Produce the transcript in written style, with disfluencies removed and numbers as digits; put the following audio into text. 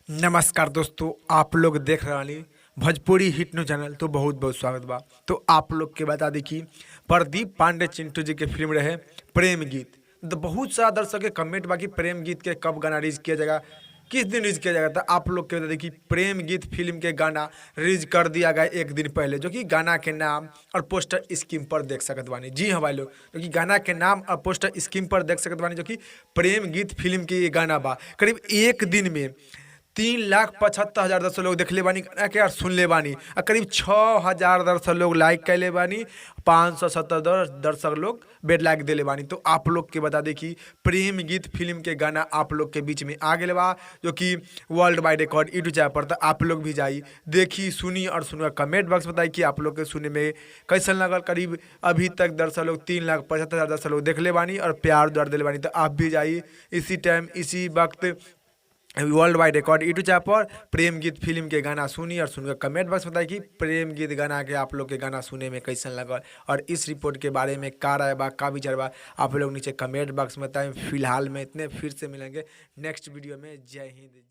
नमस्कार दोस्तों, आप लोग देख रहे भोजपुरी हिट न्यूज चैनल। तो बहुत बहुत स्वागत बा। तो आप लोग के बता दी कि प्रदीप पांडे चिंटू जी के फिल्म रहे प्रेम गीत। तो बहुत सारा दर्शक के कमेंट बाकी प्रेम गीत के कब गाना रिलीज किया जाएगा, किस दिन रिलीज किया जाएगा। तो आप लोग के बता दें कि प्रेम गीत फिल्म के गाना रिलीज कर दिया गया एक दिन पहले, जो कि गाना के नाम और पोस्टर स्कीम पर देख सकत बानी। जी हाँ भाई लोग, जो कि गाना के नाम और पोस्टर स्कीम पर देख सकत बानी, जो कि प्रेम गीत फिल्म के ये गाना बा। करीब एक दिन में 3,75,000 दर्शक लोग देखले बानी गाना के और सुनले बानी, और करीब 6,000 दर्शक लोग लाइक कैले बानी, 570 दर्शक लोग बेड लाइक दिले बानी। तो आप लोग के बता दें कि प्रेम गीत फिल्म के गाना आप लोग के बीच में आ गए बा, जो कि world wide record YouTube channel पर। तो आप लोग भी जाई देखी सुनी और सुनकर कमेंट बॉक्स बताई कि आप लोग के सुने में कैसन लगल। करीब अभी तक दर्शक लोग 3,75,000 दर्शक लोग देखले बानी और प्यार द्वार दिले बानी। तो आप भी जाई इसी टाइम इसी वक्त world wide record YouTube channel पर प्रेम गीत फिल्म के गाना सुनी और सुनकर कमेंट बॉक्स बताइए कि प्रेम गीत गाना के आप लोग के गाना सुने में कैसन लगल और इस रिपोर्ट के बारे में का राय बा, का विचार बा, आप लोग नीचे कमेंट बॉक्स में बताएं। फिलहाल में इतने, फिर से मिलेंगे नेक्स्ट वीडियो में। जय हिंद।